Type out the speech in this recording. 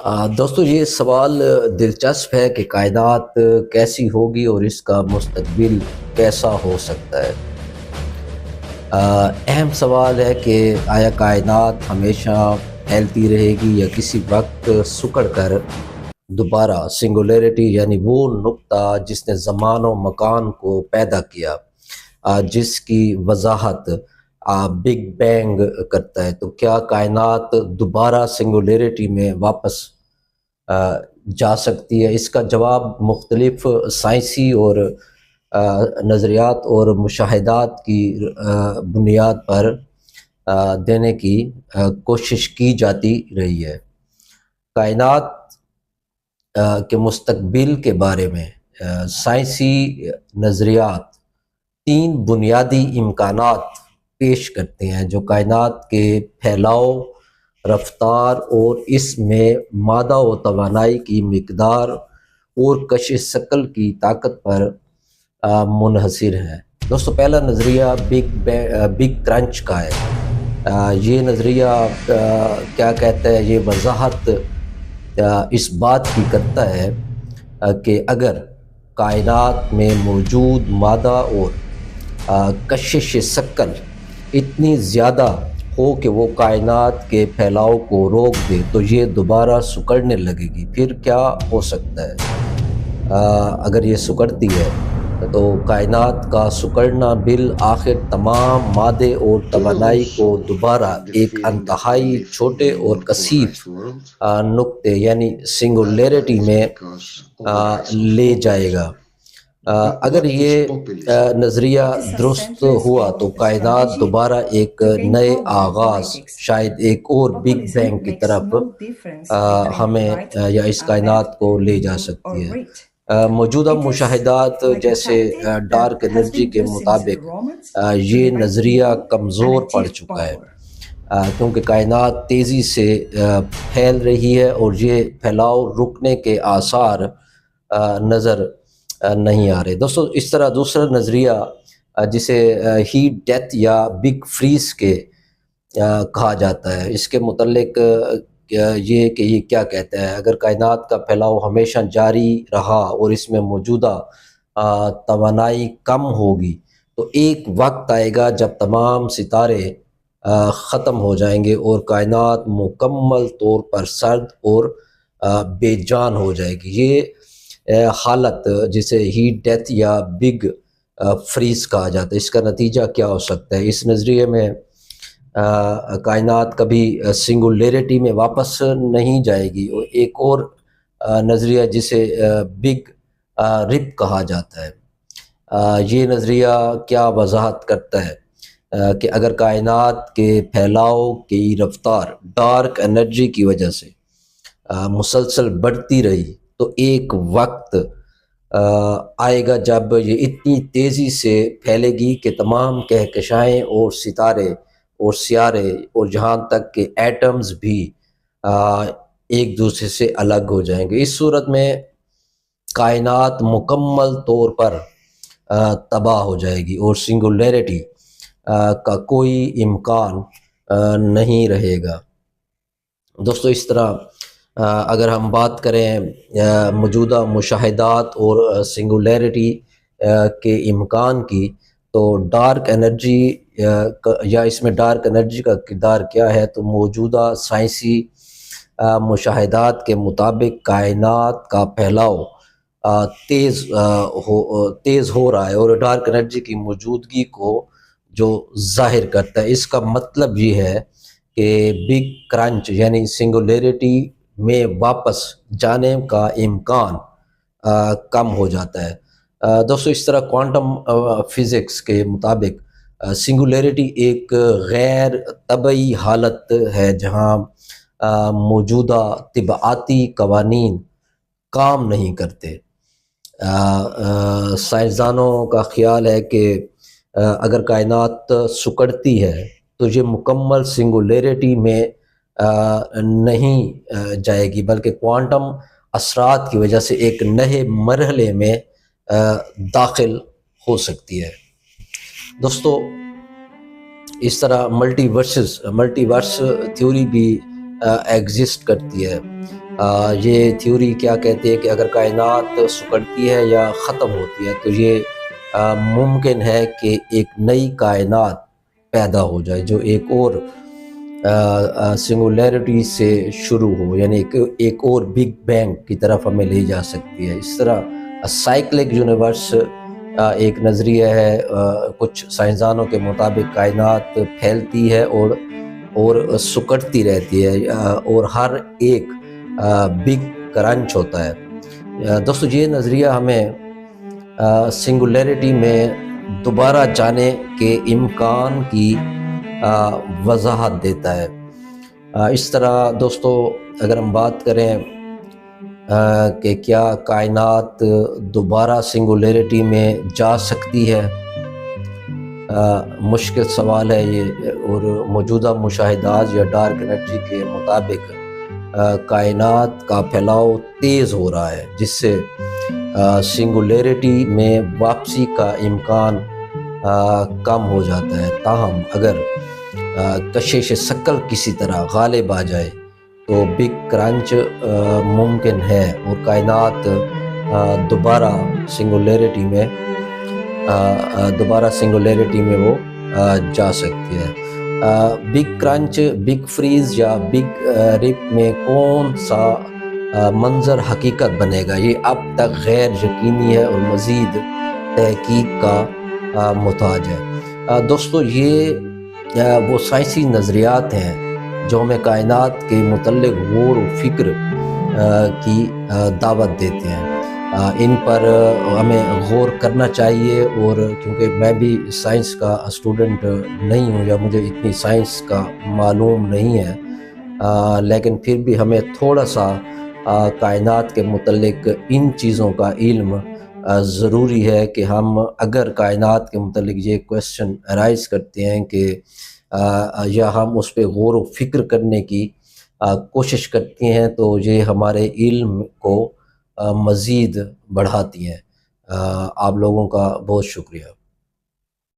دوستو یہ سوال دلچسپ ہے کہ کائنات کیسی ہوگی اور اس کا مستقبل کیسا ہو سکتا ہے۔ اہم سوال ہے کہ آیا کائنات ہمیشہ پھیلتی رہے گی یا کسی وقت سکڑ کر دوبارہ سنگولیرٹی یعنی وہ نقطہ جس نے زمان و مکان کو پیدا کیا، جس کی وضاحت بگ بینگ کرتا ہے، تو کیا کائنات دوبارہ سنگولیرٹی میں واپس جا سکتی ہے؟ اس کا جواب مختلف سائنسی اور نظریات اور مشاہدات کی بنیاد پر دینے کی کوشش کی جاتی رہی ہے۔ کائنات کے مستقبل کے بارے میں سائنسی نظریات تین بنیادی امکانات پیش کرتے ہیں جو کائنات کے پھیلاؤ، رفتار اور اس میں مادہ و توانائی کی مقدار اور کشش ثقل کی طاقت پر منحصر ہیں۔ دوستو پہلا نظریہ بگ کرنچ کا ہے۔ یہ نظریہ کیا کہتا ہے؟ یہ وضاحت اس بات کی کرتا ہے کہ اگر کائنات میں موجود مادہ اور کشش ثقل اتنی زیادہ ہو کہ وہ کائنات کے پھیلاؤ کو روک دے تو یہ دوبارہ سکڑنے لگے گی۔ پھر کیا ہو سکتا ہے؟ اگر یہ سکڑتی ہے تو کائنات کا سکڑنا بالآخر تمام مادے اور توانائی کو دوبارہ ایک انتہائی چھوٹے اور کثیف نقطے یعنی سنگولیرٹی میں لے جائے گا۔ اگر یہ نظریہ درست ہوا تو کائنات دوبارہ ایک نئے آغاز، شاید ایک اور بگ بینگ کی طرف ہمیں یا اس کائنات کو لے جا سکتی ہے۔ موجودہ مشاہدات جیسے ڈارک انرجی کے مطابق یہ نظریہ کمزور پڑ چکا ہے، کیونکہ کائنات تیزی سے پھیل رہی ہے اور یہ پھیلاؤ رکنے کے آثار نظر نہیں آ رہے۔ دوستو اس طرح دوسرا نظریہ جسے ہیٹ ڈیتھ یا بگ فریز کے کہا جاتا ہے، اس کے متعلق یہ کہ یہ کیا کہتا ہے؟ اگر کائنات کا پھیلاؤ ہمیشہ جاری رہا اور اس میں موجودہ توانائی کم ہوگی تو ایک وقت آئے گا جب تمام ستارے ختم ہو جائیں گے اور کائنات مکمل طور پر سرد اور بے جان ہو جائے گی۔ یہ حالت جسے ہیٹ ڈیتھ یا بگ فریز کہا جاتا ہے، اس کا نتیجہ کیا ہو سکتا ہے؟ اس نظریے میں کائنات کبھی سنگولیرٹی میں واپس نہیں جائے گی، اور ایک اور نظریہ جسے بگ رپ کہا جاتا ہے، یہ نظریہ کیا وضاحت کرتا ہے کہ اگر کائنات کے پھیلاؤ کی رفتار ڈارک انرجی کی وجہ سے مسلسل بڑھتی رہی تو ایک وقت آئے گا جب یہ اتنی تیزی سے پھیلے گی کہ تمام کہکشائیں اور ستارے اور سیارے اور جہاں تک کہ ایٹمز بھی ایک دوسرے سے الگ ہو جائیں گے۔ اس صورت میں کائنات مکمل طور پر تباہ ہو جائے گی اور سنگولیرٹی کا کوئی امکان نہیں رہے گا۔ دوستو اس طرح اگر ہم بات کریں موجودہ مشاہدات اور سنگولیرٹی کے امکان کی، تو ڈارک انرجی یا اس میں ڈارک انرجی کا کردار کیا ہے؟ تو موجودہ سائنسی مشاہدات کے مطابق کائنات کا پھیلاؤ تیز ہو رہا ہے اور ڈارک انرجی کی موجودگی کو جو ظاہر کرتا ہے۔ اس کا مطلب یہ ہے کہ بگ کرنچ یعنی سنگولیرٹی میں واپس جانے کا امکان کم ہو جاتا ہے۔ دوستو اس طرح کوانٹم فزکس کے مطابق سنگولیرٹی ایک غیر طبعی حالت ہے جہاں موجودہ طبعاتی قوانین کام نہیں کرتے۔ سائنسدانوں کا خیال ہے کہ اگر کائنات سکڑتی ہے تو یہ مکمل سنگولیرٹی میں نہیں جائے گی، بلکہ کوانٹم اثرات کی وجہ سے ایک نئے مرحلے میں داخل ہو سکتی ہے۔ دوستو اس طرح ملٹی ورس تھیوری بھی ایگزسٹ کرتی ہے۔ یہ تھیوری کیا کہتی ہے کہ اگر کائنات سکڑتی ہے یا ختم ہوتی ہے تو یہ ممکن ہے کہ ایک نئی کائنات پیدا ہو جائے جو ایک اور سنگولیرٹی سے شروع ہو، یعنی ایک اور بگ بینگ کی طرف ہمیں لے جا سکتی ہے۔ اس طرح سائیکلک یونیورس ایک نظریہ ہے۔ کچھ سائنسدانوں کے مطابق کائنات پھیلتی ہے اور سکڑتی رہتی ہے، اور ہر ایک بگ کرنچ ہوتا ہے۔ دوستو یہ نظریہ ہمیں سنگولیرٹی میں دوبارہ جانے کے امکان کی وضاحت دیتا ہے۔ اس طرح دوستو اگر ہم بات کریں کہ کیا کائنات دوبارہ سنگولیرٹی میں جا سکتی ہے، مشکل سوال ہے یہ، اور موجودہ مشاہدات یا ڈارک انرجی کے مطابق کائنات کا پھیلاؤ تیز ہو رہا ہے، جس سے سنگولیرٹی میں واپسی کا امکان کم ہو جاتا ہے۔ تاہم اگر کشش ثقل کسی طرح غالب آ جائے تو بگ کرنچ ممکن ہے اور کائنات دوبارہ سنگولیرٹی میں وہ جا سکتی ہے۔ بگ کرنچ، بگ فریز یا بگ رپ میں کون سا منظر حقیقت بنے گا، یہ اب تک غیر یقینی ہے اور مزید تحقیق کا محتاج ہے۔ دوستو یہ وہ سائنسی نظریات ہیں جو ہمیں کائنات کے متعلق غور و فکر کی دعوت دیتے ہیں۔ ان پر ہمیں غور کرنا چاہیے، اور کیونکہ میں بھی سائنس کا اسٹوڈنٹ نہیں ہوں یا مجھے اتنی سائنس کا معلوم نہیں ہے، لیکن پھر بھی ہمیں تھوڑا سا کائنات کے متعلق ان چیزوں کا علم ضروری ہے کہ ہم اگر کائنات کے متعلق یہ کویسچن رائز کرتے ہیں کہ یا ہم اس پہ غور و فکر کرنے کی کوشش کرتی ہیں تو یہ ہمارے علم کو مزید بڑھاتی ہیں۔ آپ لوگوں کا بہت شکریہ۔